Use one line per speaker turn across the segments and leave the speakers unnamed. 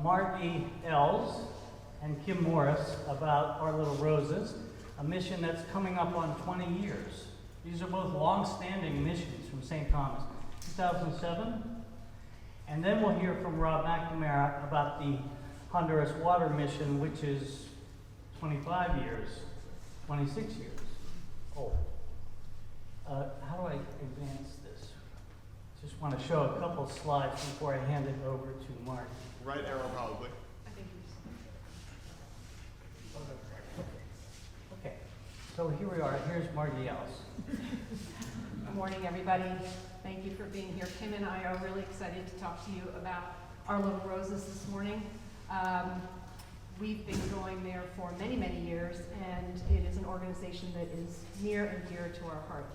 Margie Els and Kim Morris about Our Little Roses, a mission that's coming up on 20 years. These are both long-standing missions from St. Thomas, 2007. And then we'll hear from Rob MacNamara about the Honduras Water Mission, which is 25 years, 26 years old. How do I advance this? Just want to show a couple slides before I hand it over to Mark.
Right arrow, probably.
Okay, so here we are. Here's Margie Els.
Good morning, everybody. Thank you for being here. Kim and I are really excited to talk to you about Our Little Roses this morning. We've been going there for many, many years, and it is an organization that is near and dear to our heart.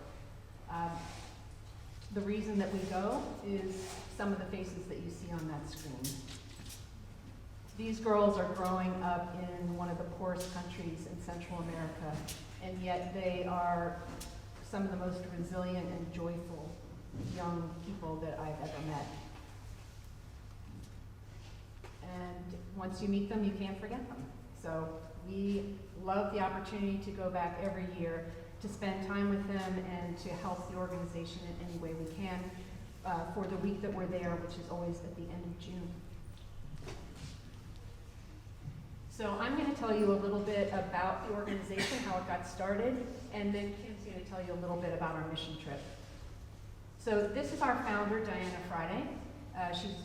The reason that we go is some of the faces that you see on that screen. These girls are growing up in one of the poorest countries in Central America, and yet they are some of the most resilient and joyful young people that I've ever met. And once you meet them, you can't forget them. So we love the opportunity to go back every year to spend time with them and to help the organization in any way we can for the week that we're there, which is always at the end of June. So I'm going to tell you a little bit about the organization, how it got started, and then Kim's going to tell you a little bit about our mission trip. So this is our founder, Diana Friday. She's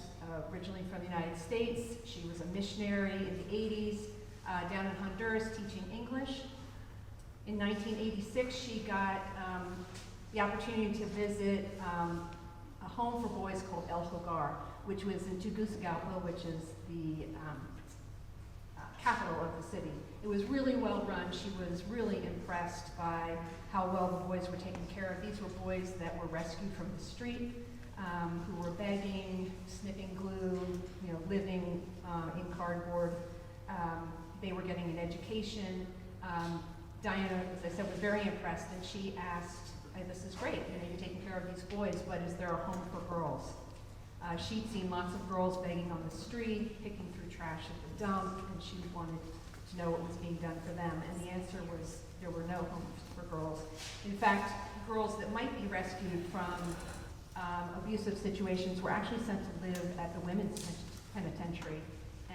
originally from the United States. She was a missionary in the 80s down in Honduras teaching English. In 1986, she got the opportunity to visit a home for boys called El Hogar, which was in Tegucigalpa, which is the capital of the city. It was really well run. She was really impressed by how well the boys were taken care of. These were boys that were rescued from the street, who were begging, sniffing glue, living in cardboard. They were getting an education. Diana, as I said, was very impressed, and she asked, this is great, you're taking care of these boys, but is there a home for girls? She'd seen lots of girls begging on the street, picking through trash at the dump, and she wanted to know what was being done for them. And the answer was there were no homes for girls. In fact, girls that might be rescued from abusive situations were actually sent to live at the women's penitentiary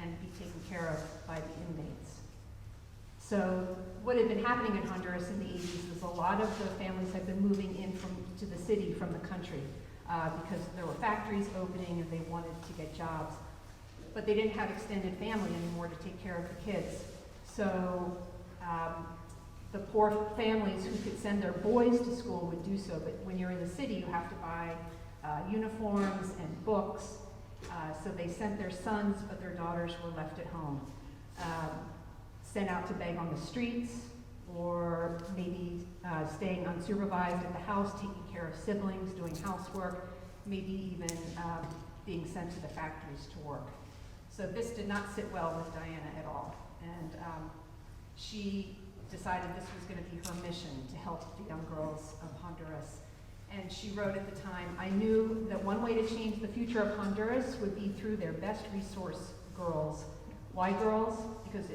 and be taken care of by the inmates. So what had been happening in Honduras in the 80s is a lot of the families had been moving in to the city from the country. Because there were factories opening and they wanted to get jobs. But they didn't have extended family anymore to take care of the kids. So the poor families who could send their boys to school would do so, but when you're in the city, you have to buy uniforms and books. So they sent their sons, but their daughters were left at home. Sent out to beg on the streets, or maybe staying unsupervised at the house, taking care of siblings, doing housework, maybe even being sent to the factories to work. So this did not sit well with Diana at all. And she decided this was going to be her mission, to help the young girls of Honduras. And she wrote at the time, I knew that one way to change the future of Honduras would be through their best resource, girls. Why girls? Because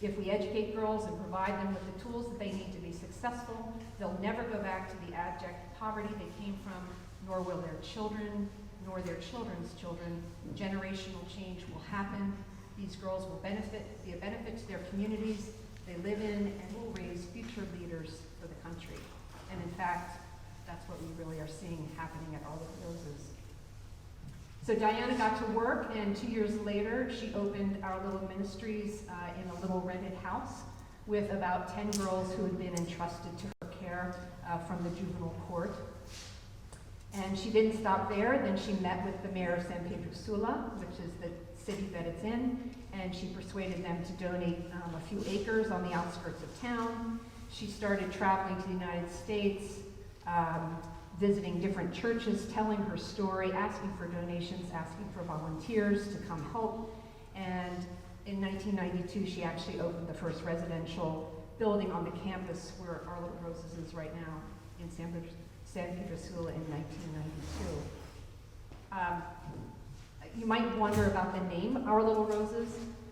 if we educate girls and provide them with the tools that they need to be successful, they'll never go back to the abject poverty they came from, nor will their children, nor their children's children. Generational change will happen. These girls will be a benefit to their communities they live in, and will raise future leaders for the country. And in fact, that's what we really are seeing happening at Our Little Roses. So Diana got to work, and 2 years later, she opened Our Little Ministries in a little rented house with about 10 girls who had been entrusted to her care from the juvenile court. And she didn't stop there. Then she met with the mayor of San Pedro Sula, which is the city that it's in, and she persuaded them to donate a few acres on the outskirts of town. She started traveling to the United States, visiting different churches, telling her story, asking for donations, asking for volunteers to come help. And in 1992, she actually opened the first residential building on the campus where Our Little Roses is right now, in San Pedro Sula in 1992. you might wonder about the name, Our Little Roses.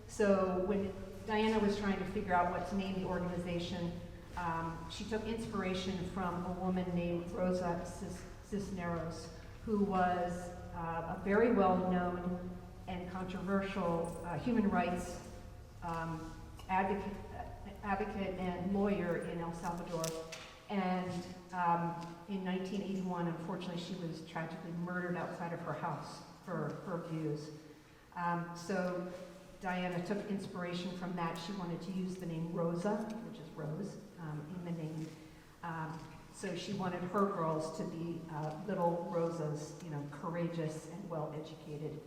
So when Diana was trying to figure out what to name the organization, she took inspiration from a woman named Rosa Cisneros, who was a very well-known and controversial human rights advocate and lawyer in El Salvador. And in 1981, unfortunately, she was tragically murdered outside of her house for her views. So Diana took inspiration from that. She wanted to use the name Rosa, which is Rose, in the name. So she wanted her girls to be little Rosas, you know, courageous and well-educated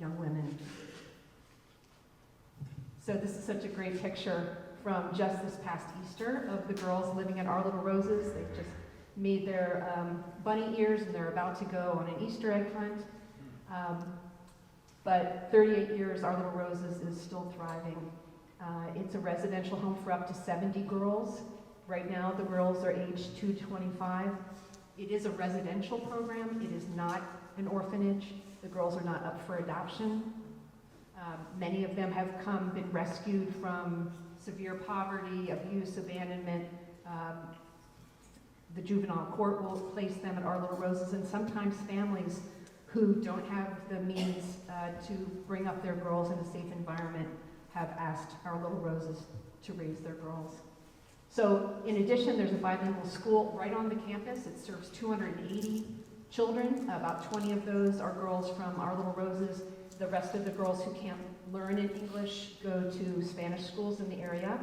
young women. So this is such a great picture from just this past Easter of the girls living at Our Little Roses. They've just made their bunny ears and they're about to go on an Easter egg hunt. But 38 years, Our Little Roses is still thriving. It's a residential home for up to 70 girls. Right now, the girls are aged 2 to 25. It is a residential program. It is not an orphanage. The girls are not up for adoption. Many of them have been rescued from severe poverty, abuse, abandonment. The juvenile court will place them at Our Little Roses, and sometimes families who don't have the means to bring up their girls in a safe environment have asked Our Little Roses to raise their girls. So in addition, there's a bilingual school right on the campus. It serves 280 children. About 20 of those are girls from Our Little Roses. The rest of the girls who can't learn in English go to Spanish schools in the area.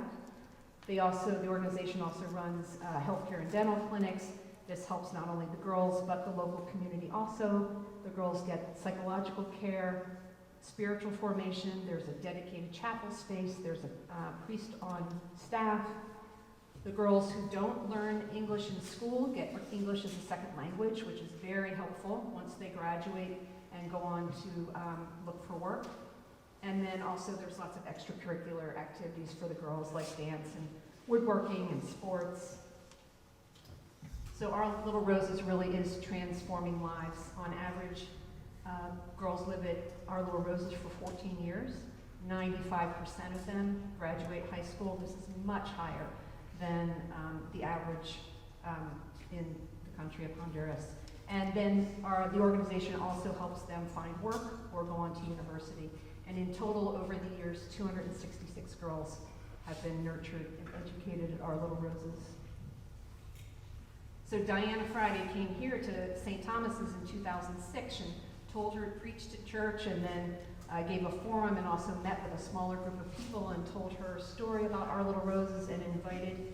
The organization also runs healthcare and dental clinics. This helps not only the girls, but the local community also. The girls get psychological care, spiritual formation. There's a dedicated chapel space. There's a priest on staff. The girls who don't learn English in school get English as a second language, which is very helpful once they graduate and go on to look for work. And then also there's lots of extracurricular activities for the girls, like dance and woodworking and sports. So Our Little Roses really is transforming lives. On average, girls live at Our Little Roses for 14 years. 95% of them graduate high school. This is much higher than the average in the country of Honduras. And then the organization also helps them find work or go on to university. And in total, over the years, 266 girls have been nurtured and educated at Our Little Roses. So Diana Friday came here to St. Thomas's in 2006 and told her, preached at church, and then gave a forum and also met with a smaller group of people and told her story about Our Little Roses and invited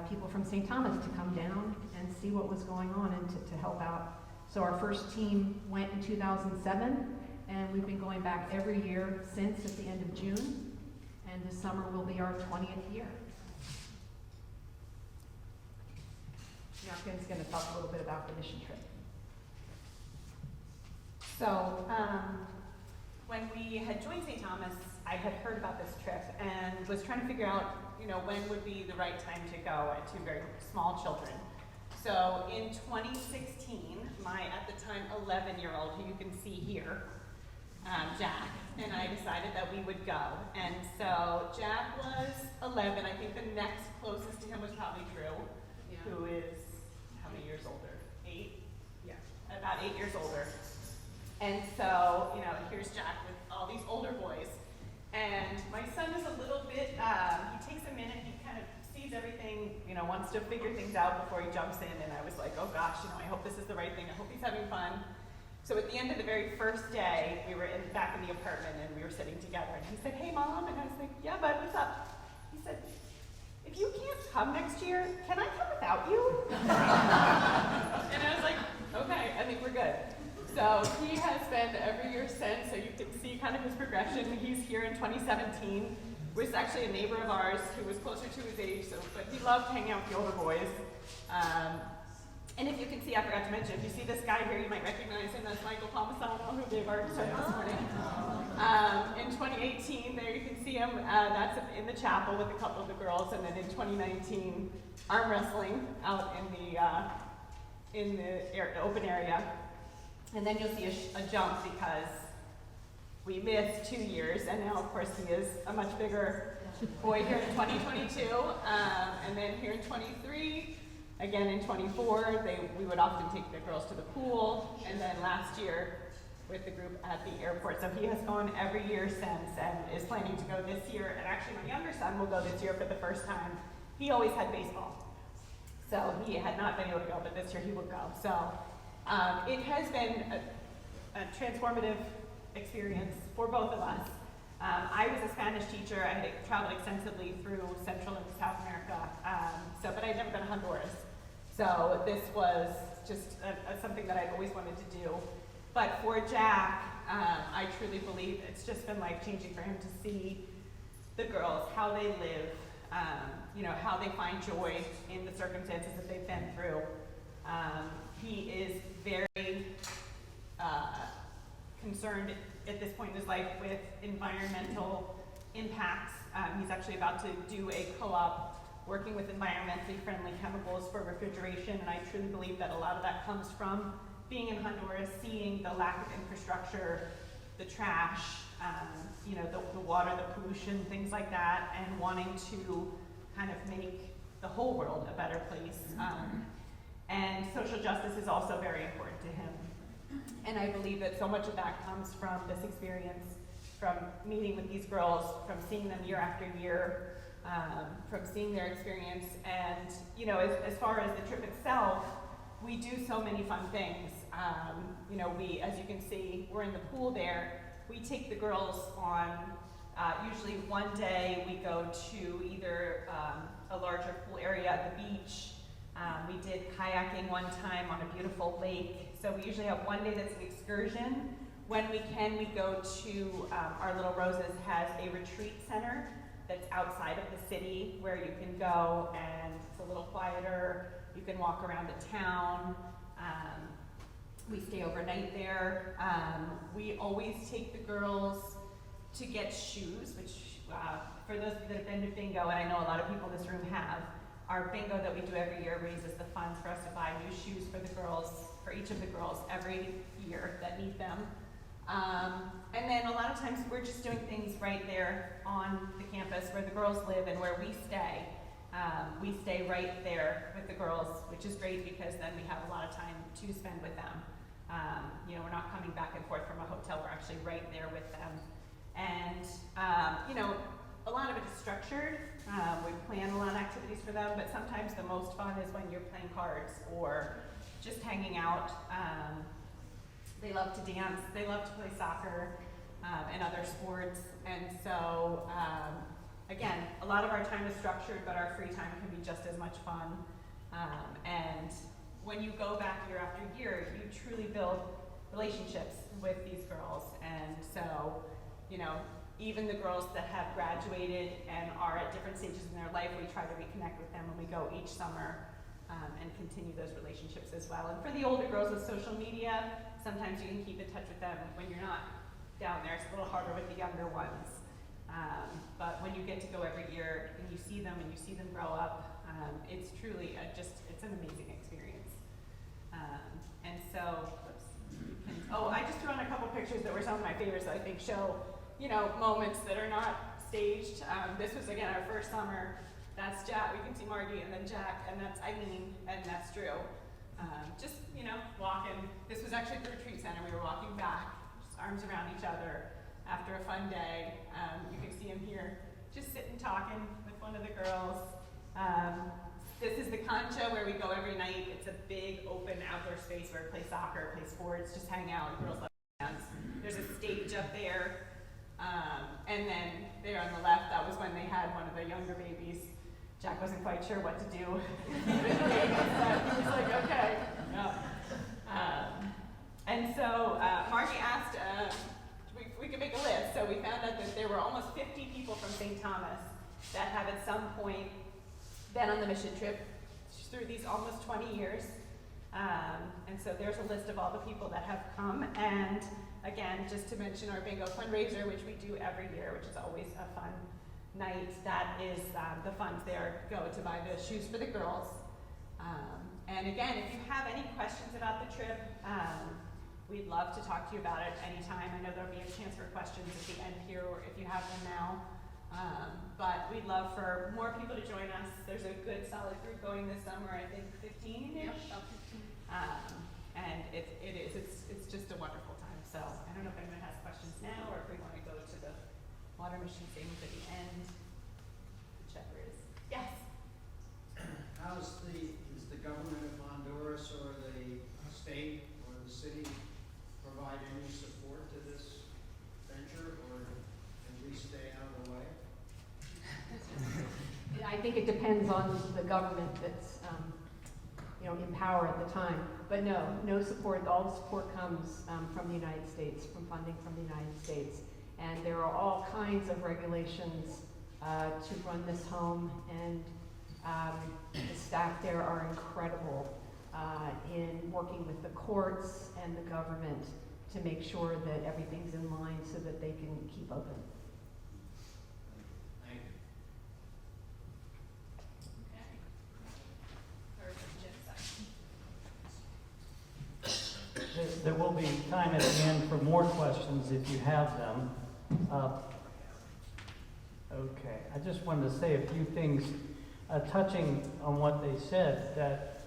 people from St. Thomas to come down and see what was going on and to help out. So our first team went in 2007, and we've been going back every year since at the end of June, and this summer will be our 20th year. Yakin's going to talk a little bit about the mission trip.
So, when we had joined St. Thomas, I had heard about this trip and was trying to figure out, when would be the right time to go to very small children. So in 2016, my, at the time, 11-year-old, who you can see here, Jack, and I decided that we would go. And so Jack was 11. I think the next closest to him was probably Drew, who is how many years older? 8? Yeah, about 8 years older. And so, here's Jack with all these older boys. And my son is a little bit, he takes a minute, he kind of sees everything, wants to figure things out before he jumps in. And I was like, oh gosh, I hope this is the right thing. I hope he's having fun. So at the end of the very first day, we were back in the apartment and we were sitting together. And he said, hey Mom, and I was like, yeah bud, what's up? He said, if you can't come next year, can I come without you? And I was like, okay, I think we're good. So he has been every year since, so you can see kind of his progression. He's here in 2017. Was actually a neighbor of ours who was closer to his age, but he loved hanging out with the older boys. And if you can see, I forgot to mention, if you see this guy here, you might recognize him as Michael Palmisano, who gave our sermon this morning. In 2018, there you can see him, that's in the chapel with a couple of the girls, and then in 2019, arm wrestling out in the open area. And then you'll see a jump because We missed 2 years, and now, of course, he is a much bigger boy here in 2022, and then here in 23, again in 24, we would often take the girls to the pool, and then last year with the group at the airport. So he has gone every year since and is planning to go this year, and actually my younger son will go this year for the first time. He always had baseball, so he had not been able to go, but this year he will go. So it has been a transformative experience for both of us. I was a Spanish teacher. I had traveled extensively through Central and South America, but I'd never been to Honduras. So this was just something that I've always wanted to do. But for Jack, I truly believe it's just been life-changing for him to see the girls, how they live, how they find joy in the circumstances that they've been through. He is very concerned at this point in his life with environmental impacts. He's actually about to do a co-op working with environmentally friendly chemicals for refrigeration, and I truly believe that a lot of that comes from being in Honduras, seeing the lack of infrastructure, the trash, the water, the pollution, things like that, and wanting to kind of make the whole world a better place. And social justice is also very important to him. And I believe that so much of that comes from this experience, from meeting with these girls, from seeing them year after year, from seeing their experience. And, as far as the trip itself, we do so many fun things. We, as you can see, we're in the pool there. We take the girls on, usually one day we go to either a larger pool area at the beach. We did kayaking one time on a beautiful lake. So we usually have one day that's an excursion. When we can, we go to, our Little Roses has a retreat center that's outside of the city where you can go and it's a little quieter. You can walk around the town. We stay overnight there. We always take the girls to get shoes, which for those that have been to bingo, and I know a lot of people in this room have, our bingo that we do every year raises the funds for us to buy new shoes for the girls, for each of the girls every year that need them. And then a lot of times we're just doing things right there on the campus where the girls live and where we stay. We stay right there with the girls, which is great because then we have a lot of time to spend with them. We're not coming back and forth from a hotel, we're actually right there with them. And, a lot of it is structured. We plan a lot of activities for them, but sometimes the most fun is when you're playing cards or just hanging out. They love to dance, they love to play soccer and other sports. And so, again, a lot of our time is structured, but our free time can be just as much fun. And when you go back year after year, you truly build relationships with these girls. And so, even the girls that have graduated and are at different stages in their life, we try to reconnect with them when we go each summer and continue those relationships as well. And for the older girls with social media, sometimes you can keep in touch with them when you're not down there. It's a little harder with the younger ones. But when you get to go every year and you see them and you see them grow up, it's truly it's an amazing experience. And so, I just threw on a couple pictures that were some of my favorites that I think show, moments that are not staged. This was, again, our first summer. That's Jack, we can see Margie, and then Jack, and that's Eileen, and that's Drew. Walking. This was actually at the retreat center. We were walking back, just arms around each other after a fun day. You can see him here, just sitting talking with one of the girls. This is the Concha where we go every night. It's a big open outdoor space where we play soccer, play sports, just hang out. Girls love to dance. There's a stage up there. And then there on the left, that was when they had one of the younger babies. Jack wasn't quite sure what to do. He was like, okay. No. And so Margie asked, we could make a list. So we found out that there were almost 50 people from St. Thomas that have at some point been on the mission trip through these almost 20 years. And so there's a list of all the people that have come. And again, just to mention our bingo fundraiser, which we do every year, which is always a fun night. That is the funds there go to buy the shoes for the girls. And again, if you have any questions about the trip, We'd love to talk to you about it anytime. I know there'll be a chance for questions at the end here, or if you have them now. But we'd love for more people to join us. There's a good solid group going this summer, I think 15-ish.
About 15.
And it's just a wonderful time. So I don't know if anyone has questions now, or if we want to go to the water machine things at the end. Whichever is. Yes.
Is the government of Honduras or the state or the city provide any support to this venture, or at least stay out of the way?
I think it depends on the government that's, in power at the time. But no support. All the support comes from the United States, from funding from the United States. And there are all kinds of regulations to run this home, and the staff there are incredible in working with the courts and the government to make sure that everything's in line so that they can keep open.
Thank you.
There will be time at the end for more questions if you have them. Okay, I just wanted to say a few things touching on what they said. That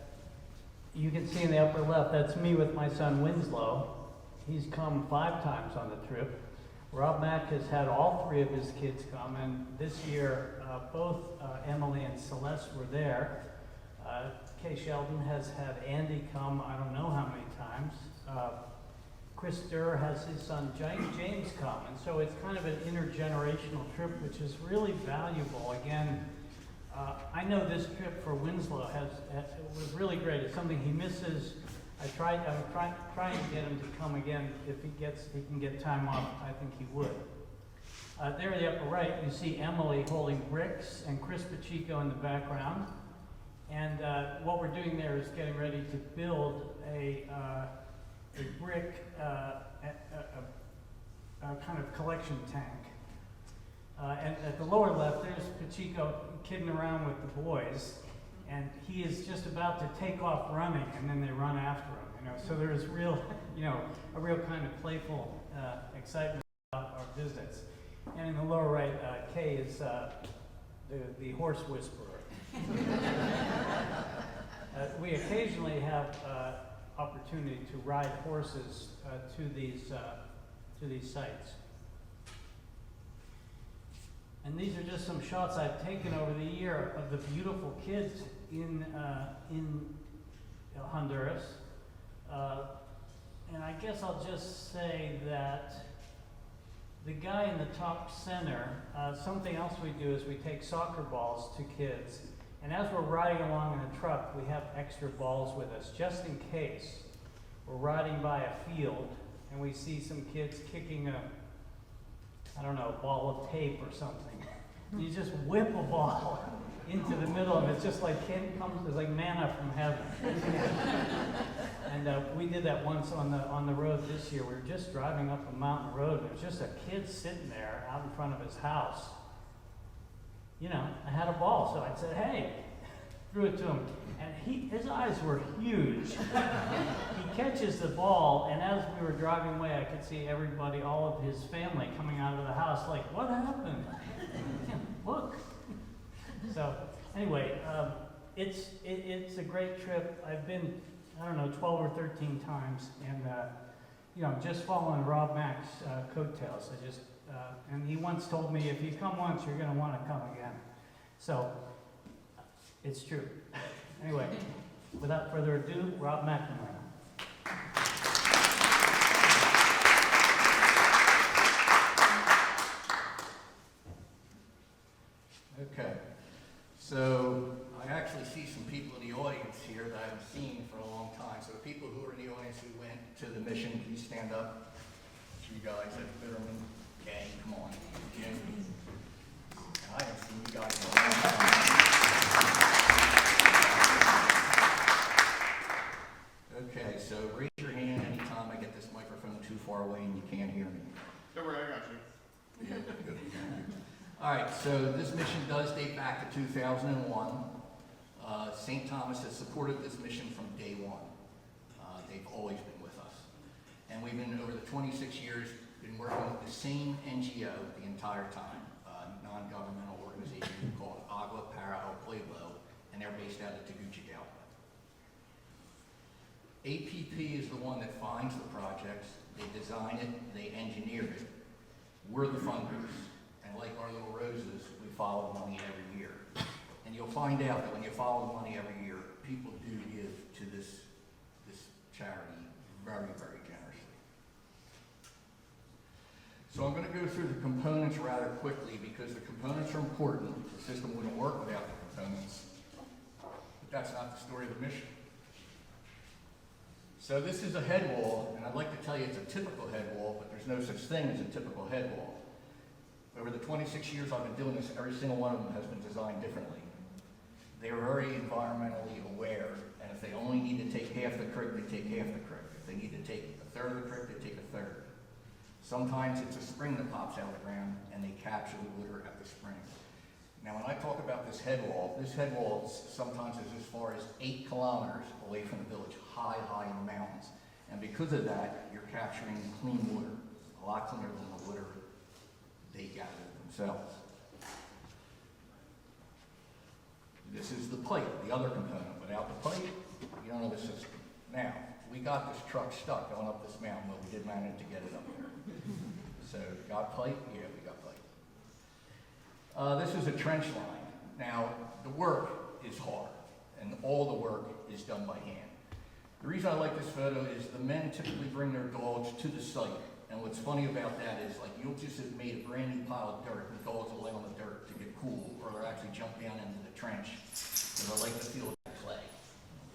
you can see in the upper left, that's me with my son Winslow. He's come 5 times on the trip. Rob Mack has had all 3 of his kids come, and this year both Emily and Celeste were there. Kay Sheldon has had Andy come I don't know how many times. Chris Durr has his son James come, and so it's kind of an intergenerational trip, which is really valuable. Again, I know this trip for Winslow was really great. It's something he misses. I'm trying to get him to come again. If he can get time off, I think he would. There in the upper right, you see Emily holding bricks and Chris Pacheco in the background. And what we're doing there is getting ready to build a brick, a kind of collection tank. And at the lower left, there's Pacheco kidding around with the boys, and he is just about to take off running, and then they run after him. So there's real, a real kind of playful excitement about our visits. And in the lower right, Kay is the horse whisperer. We occasionally have opportunity to ride horses to these sites. And these are just some shots I've taken over the year of the beautiful kids in Honduras. And I guess I'll just say that the guy in the top center, something else we do is we take soccer balls to kids. And as we're riding along in the truck, we have extra balls with us, just in case. We're riding by a field and we see some kids kicking a ball of tape or something. You just whip a ball into the middle, and it's just like it's like manna from heaven. And we did that once on the road this year. We were just driving up a mountain road, and there was just a kid sitting there out in front of his house. I had a ball, so I said, "Hey," threw it to him, and his eyes were huge. He catches the ball, and as we were driving away, I could see everybody, all of his family, coming out of the house, like, "What happened?" Look. So anyway, it's a great trip. I've been 12 or 13 times, and just following Rob Mack's coattails. And he once told me, if you come once, you're going to want to come again. So it's true. Anyway, without further ado, Rob MacNamara.
Okay, so I actually see some people in the audience here that I haven't seen for a long time. So the people who are in the audience who went to the mission, please stand up. You guys at the Bitterman gang, come on. Jim. I haven't seen you guys in a long time. Okay, so raise your hand anytime I get this microphone too far away and you can't hear me.
Don't worry, I got you.
Yeah, good. All right, so this mission does date back to 2001. St. Thomas has supported this mission from day one. They've always been with us. And we've been, over the 26 years, been working with the same NGO the entire time, non-governmental organization called Agua para el Pueblo, and they're based out of Tegucigalpa. APP is the one that finds the projects, they design it, they engineer it. We're the funders, and like our little roses, we follow the money every year. And you'll find out that when you follow the money every year, people do give to this charity very, very generously. So I'm going to go through the components rather quickly because the components are important. The system wouldn't work without the components, but that's not the story of the mission. So this is a head wall, and I'd like to tell you it's a typical head wall, but there's no such thing as a typical head wall. Over the 26 years I've been doing this, every single one of them has been designed differently. They are very environmentally aware, and if they only need to take half the creek, they take half the creek. If they need to take a third of the creek, they take a third. Sometimes it's a spring that pops out of the ground, and they capture the water at the spring. Now, when I talk about this head wall sometimes is as far as 8 kilometers away from the village, high in the mountains. And because of that, you're capturing clean water, a lot cleaner than the water they gather themselves. This is the pipe, the other component. Without the pipe, you don't have a system. Now, we got this truck stuck going up this mountain, but we did manage to get it up there. So, got pipe? Yeah, we got pipe. This is a trench line. Now, the work is hard, and all the work is done by hand. The reason I like this photo is the men typically bring their dogs to the site, and what's funny about that is, like, you'll just have made a brand new pile of dirt, and the dogs will lay on the dirt to get cool, or they'll actually jump down into the trench, because I like to feel that clay.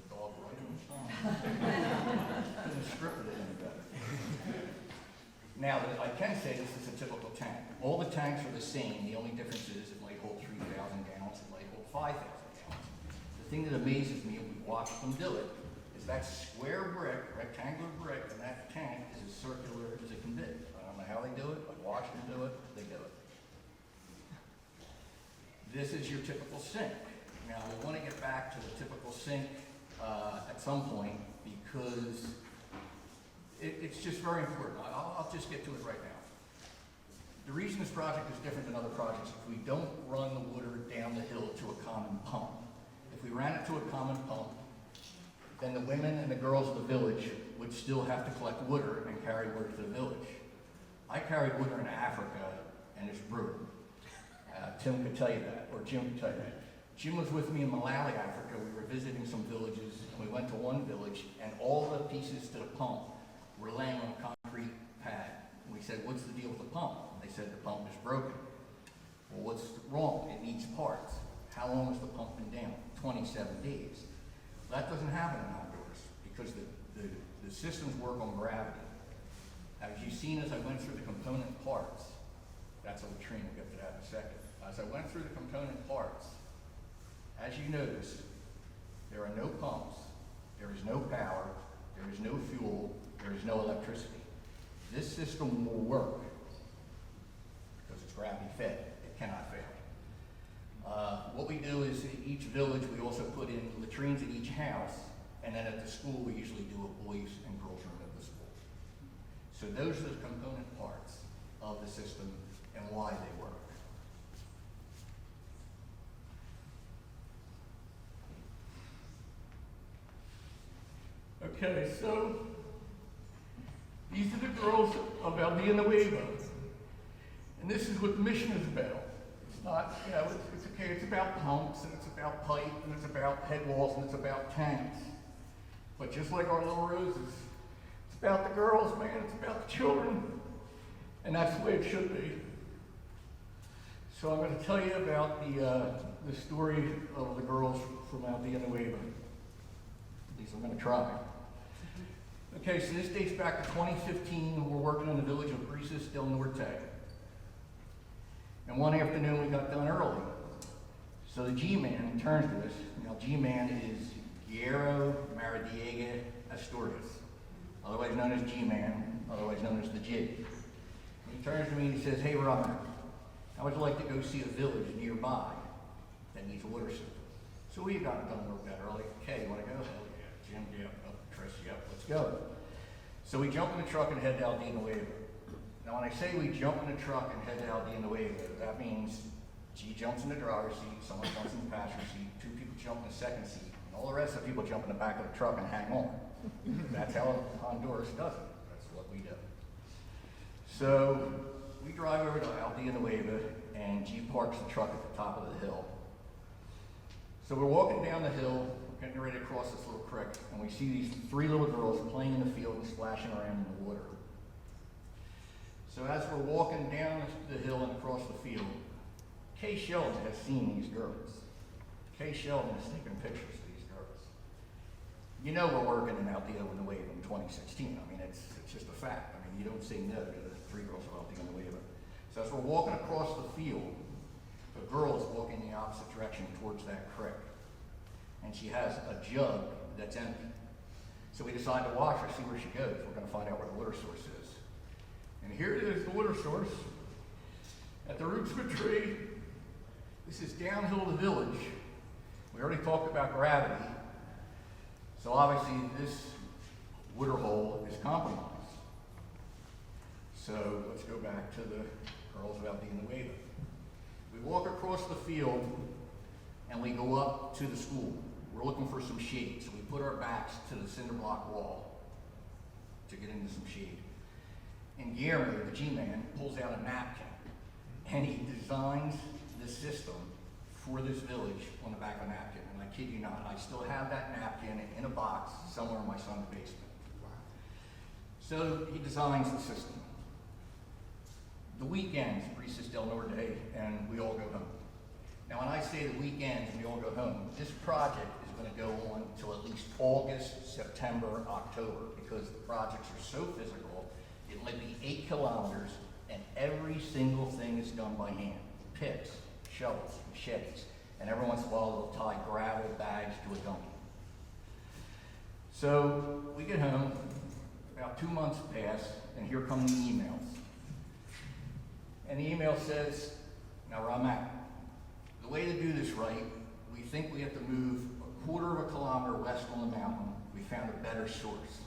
The dog right on the side. Couldn't have scripted it any better. Now, I can say this is a typical tank. All the tanks are the same. The only difference is it might hold 3,000 gallons, it might hold 5,000 gallons. The thing that amazes me, and we watched them do it, is that square brick, rectangular brick, in that tank is as circular as it can be. I don't know how they do it. I watched them do it. They do it. This is your typical sink. Now, we want to get back to the typical sink at some point because it's just very important. I'll just get to it right now. The reason this project is different than other projects is we don't run the water down the hill to a common pump. If we ran it to a common pump, then the women and the girls of the village would still have to collect water and carry water to the village. I carried water in Africa, and it's brutal. Tim could tell you that, or Jim could tell you that. Jim was with me in Malawi, Africa. We were visiting some villages, and we went to one village, and all the pieces to the pump were laying on a concrete pad. And we said, what's the deal with the pump? And they said, the pump is broken. Well, what's wrong? It needs parts. How long has the pump been down? 27 days. That doesn't happen in Honduras because the systems work on gravity. As you've seen as I went through the component parts, that's a latrine, we'll get to that in a second. As I went through the component parts, as you notice, there are no pumps, there is no power, there is no fuel, there is no electricity. This system will work because it's gravity fed. It cannot fail. What we do is in each village, we also put in latrines at each house, and then at the school, we usually do a boys and girls room at the school. So those are the component parts of the system and why they work. Okay, so these are the girls of El Villanueva, and this is what the mission is about. It's not, you know, it's okay, it's about pumps, and it's about pipe, and it's about head walls, and it's about tanks. But just like our little roses, it's about the girls, man, it's about the children, and that's the way it should be. So I'm going to tell you about the story of the girls from El Villanueva. At least I'm going to try. Okay, so this dates back to 2015. We're working in the village of Brisas del Norte. And one afternoon we got done early. So the G-Man turns to us. Now G-Man is Guillermo Maradiega Asturias, otherwise known as G-Man, otherwise known as the Jig. And he turns to me and he says, hey Robert, I would like to go see a village nearby that needs a water system. So we got done work that early. Okay, you want to go? Hell yeah. Jim, yeah. Oh, Chris, yep, let's go. So we jump in the truck and head to Aldea Nueva. Now when I say we jump in the truck and head to Aldea Nueva, that means G jumps in the driver's seat, someone jumps in the passenger seat, 2 people jump in the second seat, and all the rest of the people jump in the back of the truck and hang on. That's how Honduras does it. That's what we do. So we drive over to Aldea Nueva, and G parks the truck at the top of the hill. So we're walking down the hill, getting ready to cross this little creek, and we see these 3 little girls playing in the field and splashing around in the water. So as we're walking down the hill and across the field, Kay Sheldon has seen these girls. Kay Sheldon is taking pictures of these girls. You know we're working in Aldea Nueva in 2016. I mean, it's just a fact. I mean, you don't say no to the 3 girls of Aldea Nueva. So as we're walking across the field, the girl is walking in the opposite direction towards that creek. And she has a jug that's empty. So we decide to watch her, see where she goes. We're going to find out where the water source is. And here it is, the water source, at the roots of a tree. This is downhill to the village. We already talked about gravity. So obviously this water hole is compromised. So let's go back to the girls of Aldea Nueva. We walk across the field and we go up to the school. We're looking for some shade, so we put our backs to the cinder block wall to get into some shade. And Guillermo, the G-man, pulls out a napkin and he designs the system for this village on the back of a napkin. And I kid you not, I still have that napkin in a box somewhere in my son's basement. So he designs the system. The weekends, Brises del Norte, and we all go home. Now when I say the weekends and we all go home, this project is going to go on until at least August, September, October, because the projects are so physical. It might be 8 kilometers, and every single thing is done by hand. Picks, shovels, machetes, and every once in a while they'll tie gravel bags to a donkey. So we get home, about 2 months pass, and here come the emails. And the email says, now Rob Mac, the way to do this right, we think we have to move 1/4 kilometer west on the mountain. We found a better source.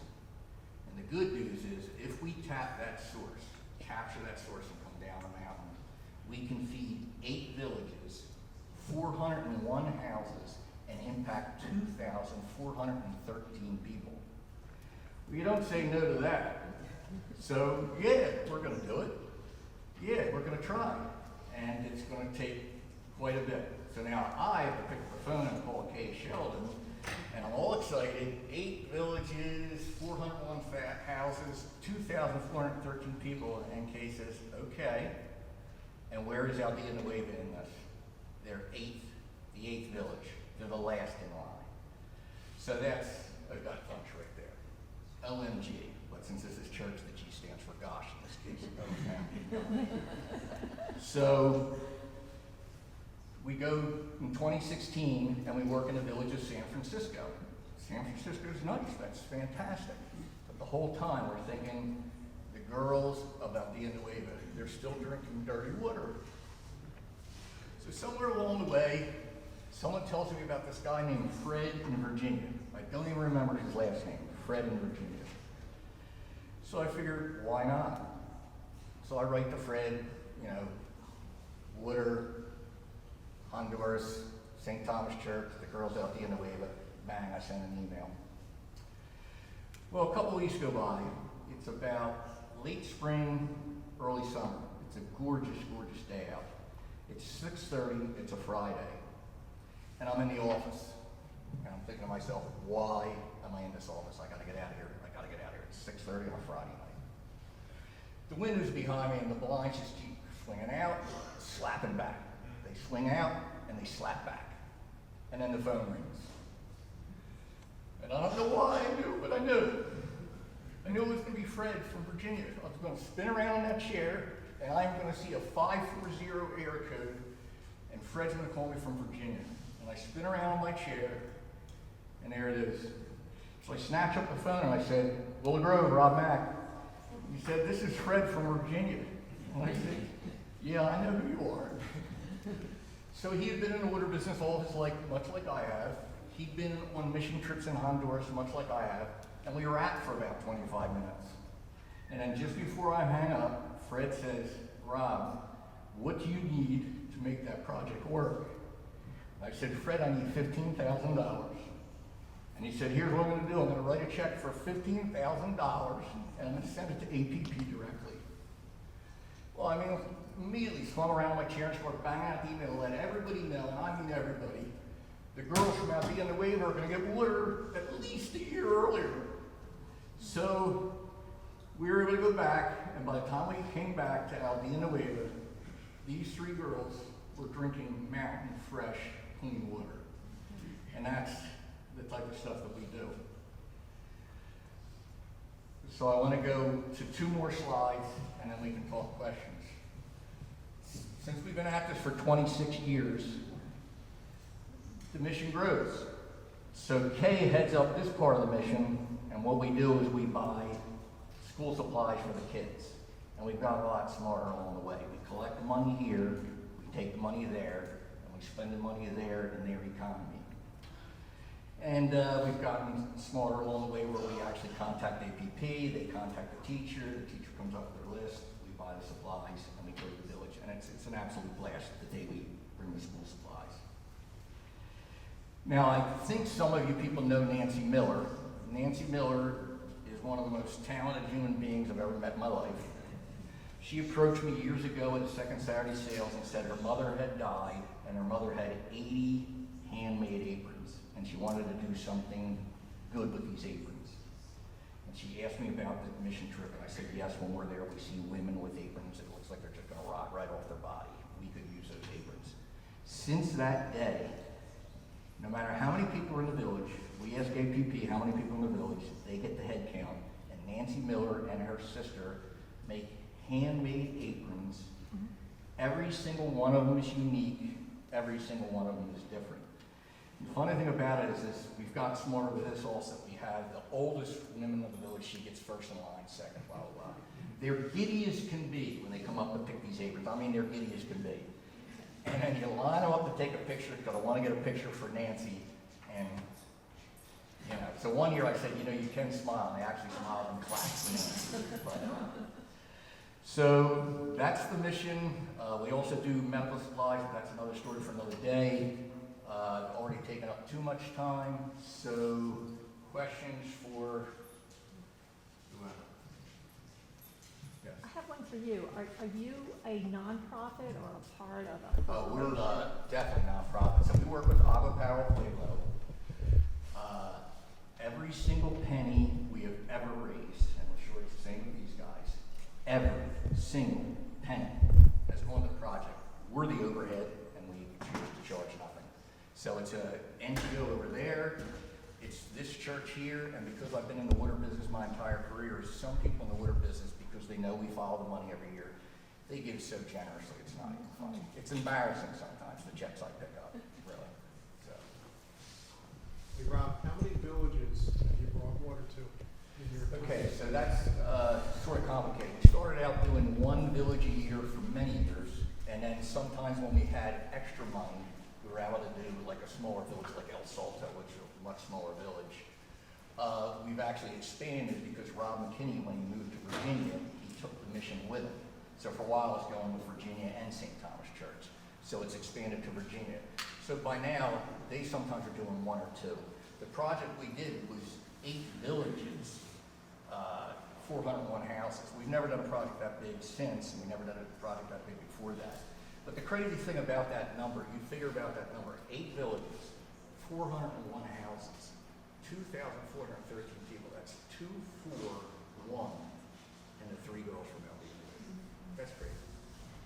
And the good news is, if we tap that source, capture that source and come down the mountain, we can feed 8 villages, 401 houses, and impact 2,413 people. Well, you don't say no to that. So yeah, we're gonna do it. Yeah, we're gonna try. And it's gonna take quite a bit. So now I have to pick up the phone and call Kay Sheldon, and I'm all excited. 8 villages, 401 houses, 2,413 people, and Kay says, okay. And where is Aldea Nueva in this? They're the 8th village. They're the last in line. So that's a gut punch right there. OMG. But since this is church, the G stands for gosh in this case. Okay. So we go in 2016 and we work in the village of San Francisco. San Francisco's nice, that's fantastic. But the whole time we're thinking, the girls of Aldea Nueva, they're still drinking dirty water. So somewhere along the way, someone tells me about this guy named Fred in Virginia. I don't even remember his last name, Fred in Virginia. So I figured, why not? So I write to Fred, water, Honduras, St. Thomas Church, the girls out Aldea Nueva, bang, I send an email. Well, a couple weeks go by. It's about late spring, early summer. It's a gorgeous, gorgeous day out. It's 6:30, it's a Friday, and I'm in the office. And I'm thinking to myself, why am I in this office? I gotta get out of here, It's 6:30 on a Friday night. The window's behind me and the blinds just keep swinging out, slapping back. They swing out and they slap back. And then the phone rings. And I don't know why I knew, but I knew. I knew it was going to be Fred from Virginia. I was going to spin around in that chair, and I'm going to see a 540 area code, and Fred's going to call me from Virginia. And I spin around in my chair, and there it is. So I snatch up the phone and I said, Willow Grove, Rob Mack. He said, this is Fred from Virginia. And I said, yeah, I know who you are. So he had been in the water business all his life, much like I have. He'd been on mission trips in Honduras, much like I have. And we were at for about 25 minutes. And then just before I hang up, Fred says, Rob, what do you need to make that project work? I said, Fred, I need $15,000. And he said, here's what I'm going to do. I'm going to write a check for $15,000 and I'm going to send it to APP directly. Well, I mean, immediately swung around my chair and started banging out the email to let everybody know, and I mean everybody, the girls from Aldea and the Waiver are going to get water at least a year earlier. So we were able to go back, and by the time we came back to Aldea and the Waiver, these 3 girls were drinking mountain fresh, clean water. And that's the type of stuff that we do. So I want to go to 2 more slides, and then we can talk questions. Since we've been at this for 26 years, the mission grows. So Kay heads up this part of the mission, and what we do is we buy school supplies for the kids. And we've got a lot smarter along the way. We collect the money here, we take the money there, and we spend the money there in their economy. And we've gotten smarter along the way where we actually contact APP, they contact the teacher comes up with their list, we buy the supplies, and we go to the village. And it's an absolute blast the day we bring the school supplies. Now, I think some of you people know Nancy Miller. Nancy Miller is one of the most talented human beings I've ever met in my life. She approached me years ago at the Second Saturday Sales and said her mother had died, and her mother had 80 handmade aprons, and she wanted to do something good with these aprons. And she asked me about the mission trip, and I said, yes, when we're there, we see women with aprons. It looks like they're just gonna rot right off their body. We could use those aprons. Since that day, no matter how many people are in the village, we ask APP how many people in the village, they get the head count, and Nancy Miller and her sister make handmade aprons. Every single one of them is unique. Every single one of them is different. And the funny thing about it is we've gotten smarter with this also. We have the oldest woman in the village, she gets first in line, second, blah, blah, blah. They're giddy as can be when they come up to pick these aprons. I mean, they're giddy as can be. And then you line them up to take a picture, because I want to get a picture for Nancy. And, you know, so one year I said, you know, you can smile. And they actually smiled and clapped. But, so that's the mission. We also do medical supplies, but that's another story for another day. I've already taken up too much time, so questions for whoever? Yes.
I have one for you. Are you a nonprofit or a part of a
We're
corporation?
definitely nonprofit. So we work with Agua Power Pueblo. Every single penny we have ever raised, and I'm sure it's the same with these guys, every single penny has gone to the project. We're the overhead, and we choose to charge nothing. So it's an NGO over there, it's this church here, and because I've been in the water business my entire career, some people in the water business, because they know we follow the money every year, they give so generously, it's not even funny. It's embarrassing sometimes, the checks I pick up, really. So.
Hey Rob, how many villages have you brought water to in your time?
Okay, so that's sort of complicated. We started out doing 1 village a year for many years, and then sometimes when we had extra money, we were able to do like a smaller village like El Salto, which is a much smaller village. We've actually expanded because Rob McKinney, when he moved to Virginia, he took the mission with him. So for a while it's going with Virginia and St. Thomas Church. So it's expanded to Virginia. So by now, they sometimes are doing 1 or 2. The project we did was 8 villages, 401 houses. We've never done a project that big since, and we've never done a project that big before that. But the crazy thing about that number, you figure about that number, 8 villages, 401 houses, 2,413 people. That's 241, and the 3 girls from Aldea. That's crazy.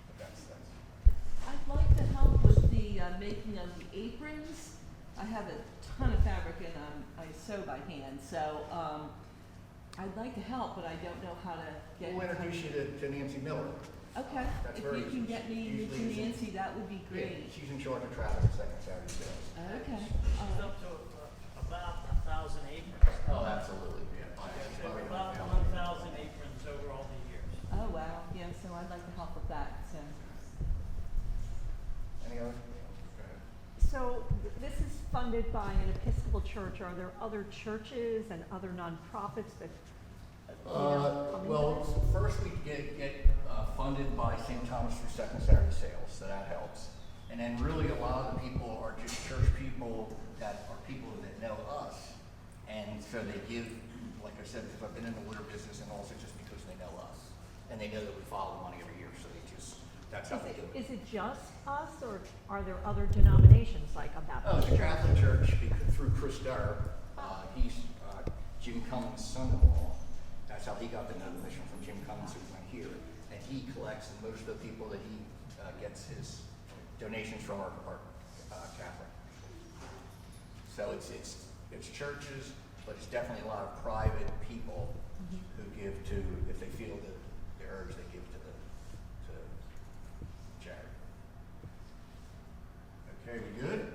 But that's.
I'd like to help with the making of the aprons. I have a ton of fabric and I sew by hand, so I'd like to help, but I don't know how to get.
We'll introduce you to Nancy Miller.
Okay,
That's
if
very
you can
easy.
get me
Usually
to
it's in-
Nancy, that would be
Yeah,
great.
she's in charge of traffic at Second Saturday Sales.
Okay,
It's
all right.
up to about 1,000 aprons.
Oh, absolutely.
About 1,000 aprons over all the years.
Oh, wow, yeah, so I'd like to help with that, so.
Any other?
So this is funded by an Episcopal church, are there other churches and other nonprofits that, come into
Well,
this?
first we get funded by St. Thomas through Second Saturday Sales, so that helps. And then really a lot of the people are just church people that are people that know us. And so they give, like I said, because I've been in the water business, and also just because they know us. And they know that we follow the money every year, so they just, that's how they do it.
Is it just us, or are there other denominations like a
Oh,
Baptist
the
church?
Catholic Church, because through Chris Durr, he's Jim Cummings' son-in-law. That's how he got the know the mission from Jim Cummings, who's not here. And he collects, and most of the people that he gets his donations from are Catholic. So it's churches, but it's definitely a lot of private people who give to, if they feel the urge, they give to charity. Okay, we good?